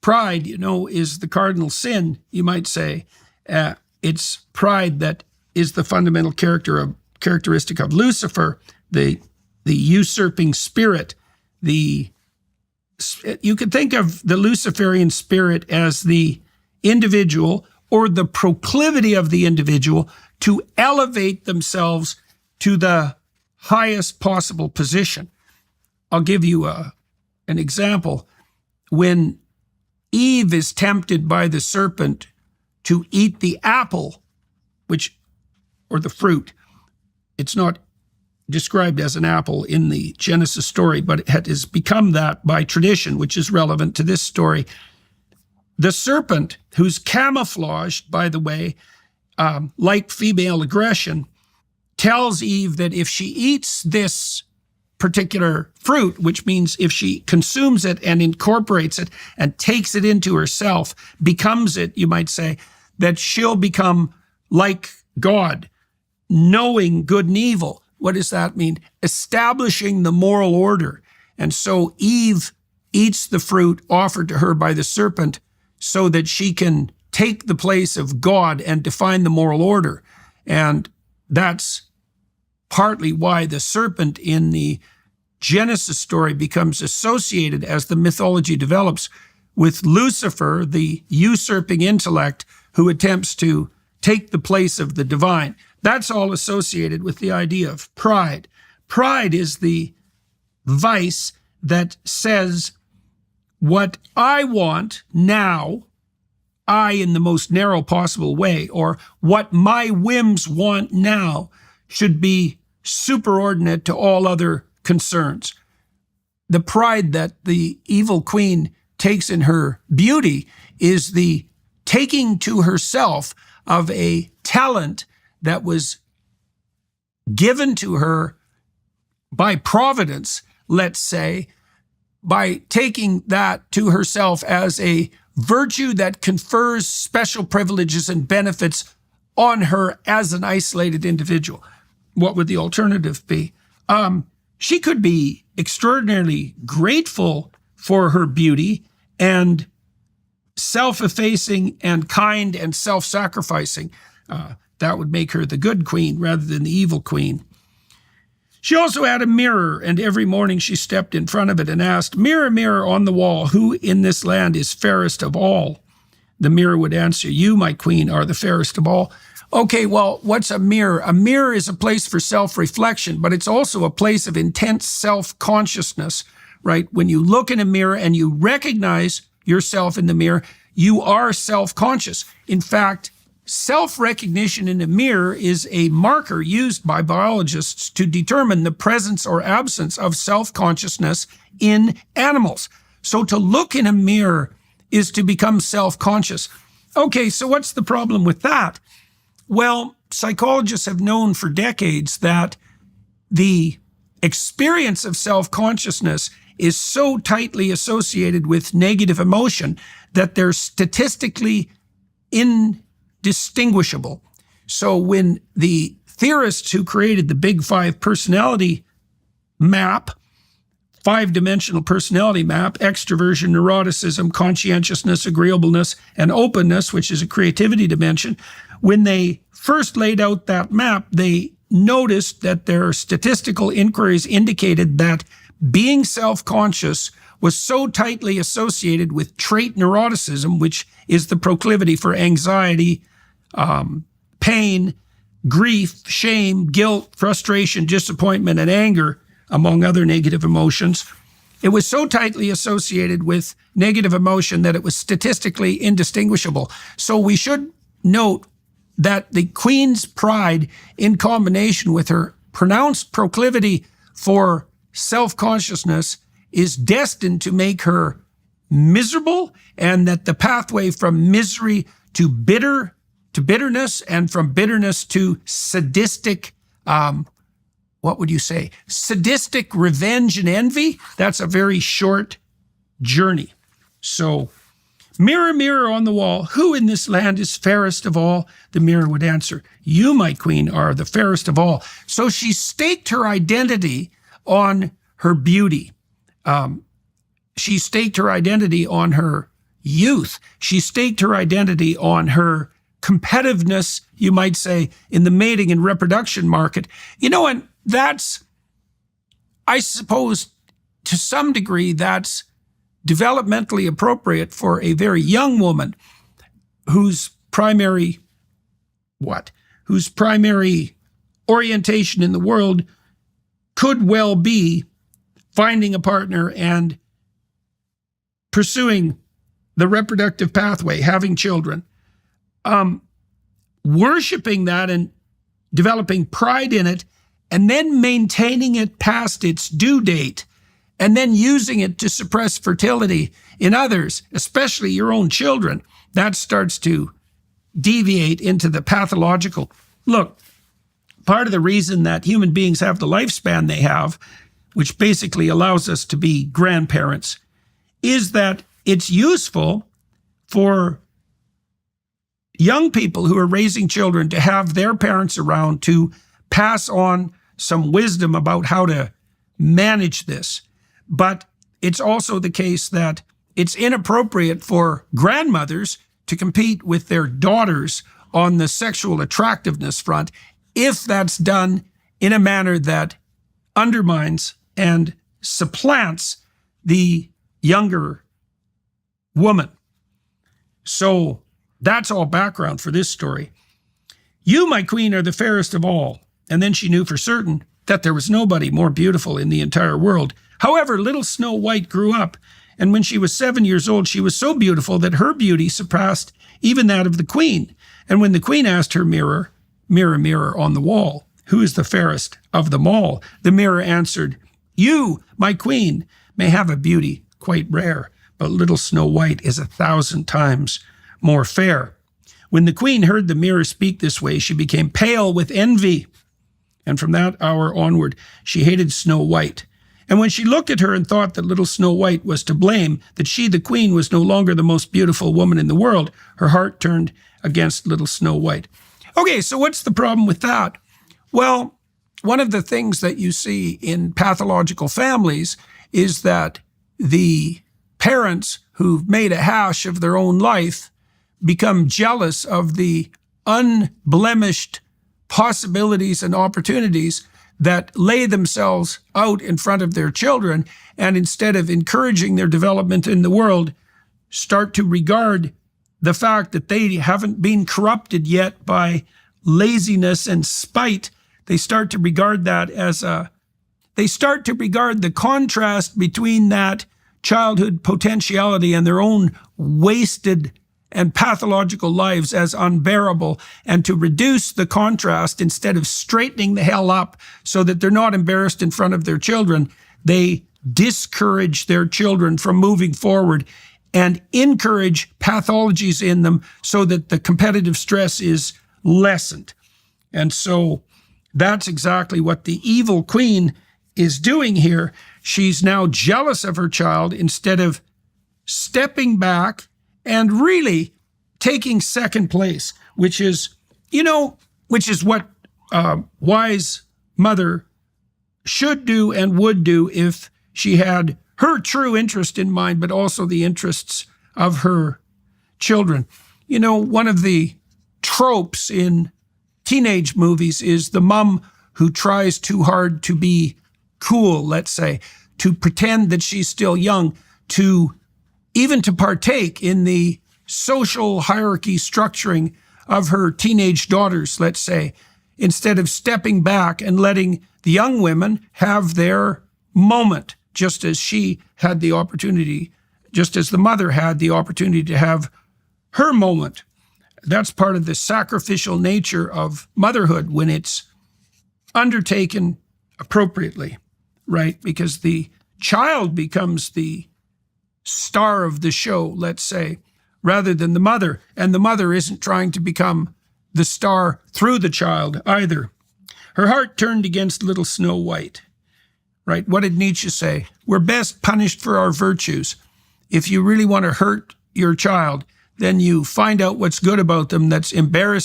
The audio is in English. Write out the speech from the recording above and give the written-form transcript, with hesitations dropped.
pride, is the cardinal sin, you might say. It's pride that is the fundamental characteristic of Lucifer, the usurping spirit. You could think of the Luciferian spirit as the individual or the proclivity of the individual to elevate themselves to the highest possible position. I'll give you an example. When Eve is tempted by the serpent to eat the apple, or the fruit, it's not described as an apple in the Genesis story, but it has become that by tradition, which is relevant to this story. The serpent, who's camouflaged, by the way, like female aggression, tells Eve that if she eats this particular fruit, which means if she consumes it and incorporates it and takes it into herself, becomes it, you might say, that she'll become like God, knowing good and evil. What does that mean? Establishing the moral order. And so Eve eats the fruit offered to her by the serpent so that she can take the place of God and define the moral order. And that's partly why the serpent in the Genesis story becomes associated, as the mythology develops, with Lucifer, the usurping intellect who attempts to take the place of the divine. That's all associated with the idea of pride. Pride is the vice that says, what I want now, I in the most narrow possible way, or what my whims want now should be superordinate to all other concerns. The pride that the evil queen takes in her beauty is the taking to herself of a talent that was given to her by providence, let's say, by taking that to herself as a virtue that confers special privileges and benefits on her as an isolated individual. What would the alternative be? She could be extraordinarily grateful for her beauty and self-effacing and kind and self-sacrificing. That would make her the good queen rather than the evil queen. She also had a mirror, and every morning she stepped in front of it and asked, "Mirror, mirror on the wall, who in this land is fairest of all?" The mirror would answer, "You, my queen, are the fairest of all." Okay, well, what's a mirror? A mirror is a place for self-reflection, but it's also a place of intense self-consciousness, right? When you look in a mirror and you recognize yourself in the mirror, you are self-conscious. In fact, self-recognition in a mirror is a marker used by biologists to determine the presence or absence of self-consciousness in animals. So to look in a mirror is to become self-conscious. Okay, so what's the problem with that? Well, psychologists have known for decades that the experience of self-consciousness is so tightly associated with negative emotion that they're statistically indistinguishable. So when the theorists who created the Big Five personality map, five-dimensional personality map, extroversion, neuroticism, conscientiousness, agreeableness, and openness, which is a creativity dimension, when they first laid out that map, they noticed that their statistical inquiries indicated that being self-conscious was so tightly associated with trait neuroticism, which is the proclivity for anxiety, pain, grief, shame, guilt, frustration, disappointment, and anger, among other negative emotions. It was so tightly associated with negative emotion that it was statistically indistinguishable. So we should note that the queen's pride, in combination with her pronounced proclivity for self-consciousness, is destined to make her miserable, and that the pathway from misery to bitterness, and from bitterness to sadistic, sadistic revenge and envy, that's a very short journey. So, mirror, mirror on the wall, who in this land is fairest of all? The mirror would answer, "You, my queen, are the fairest of all." So she staked her identity on her beauty. She staked her identity on her youth. She staked her identity on her competitiveness, you might say, in the mating and reproduction market. And that's, I suppose, to some degree, that's developmentally appropriate for a very young woman whose primary orientation in the world could well be finding a partner and pursuing the reproductive pathway, having children. Worshipping that and developing pride in it, and then maintaining it past its due date, and then using it to suppress fertility in others, especially your own children, that starts to deviate into the pathological. Look, part of the reason that human beings have the lifespan they have, which basically allows us to be grandparents, is that it's useful for young people who are raising children to have their parents around to pass on some wisdom about how to manage this. But it's also the case that it's inappropriate for grandmothers to compete with their daughters on the sexual attractiveness front if that's done in a manner that undermines and supplants the younger woman. So that's all background for this story. You, my queen, are the fairest of all. And then she knew for certain that there was nobody more beautiful in the entire world. However, little Snow White grew up, and when she was 7 years old, she was so beautiful that her beauty surpassed even that of the queen. And when the queen asked her mirror, "Mirror, mirror on the wall, who is the fairest of them all?" the mirror answered, "You, my queen, may have a beauty quite rare, but little Snow White is 1,000 times more fair." When the queen heard the mirror speak this way, she became pale with envy. And from that hour onward, she hated Snow White. And when she looked at her and thought that little Snow White was to blame, that she, the queen, was no longer the most beautiful woman in the world, her heart turned against little Snow White. Okay, so what's the problem with that? Well, one of the things that you see in pathological families is that the parents who've made a hash of their own life become jealous of the unblemished possibilities and opportunities that lay themselves out in front of their children, and instead of encouraging their development in the world, start to regard the fact that they haven't been corrupted yet by laziness and spite. They start to regard that as they start to regard the contrast between that childhood potentiality and their own wasted and pathological lives as unbearable, and to reduce the contrast instead of straightening the hell up so that they're not embarrassed in front of their children, they discourage their children from moving forward and encourage pathologies in them so that the competitive stress is lessened. And so that's exactly what the evil queen is doing here. She's now jealous of her child instead of stepping back and really taking second place, which is what a wise mother should do and would do if she had her true interest in mind, but also the interests of her children. One of the tropes in teenage movies is the mom who tries too hard to be cool, let's say, to pretend that she's still young, even to partake in the social hierarchy structuring of her teenage daughters, let's say, instead of stepping back and letting the young women have their moment, just as she had the opportunity, just as the mother had the opportunity to have her moment. That's part of the sacrificial nature of motherhood when it's undertaken appropriately, right? Because the child becomes the star of the show, let's say, rather than the mother. And the mother isn't trying to become the star through the child either. Her heart turned against little Snow White, right? What did Nietzsche say? We're best punished for our virtues. If you really want to hurt your child, then you find out what's good about them that's embarrassing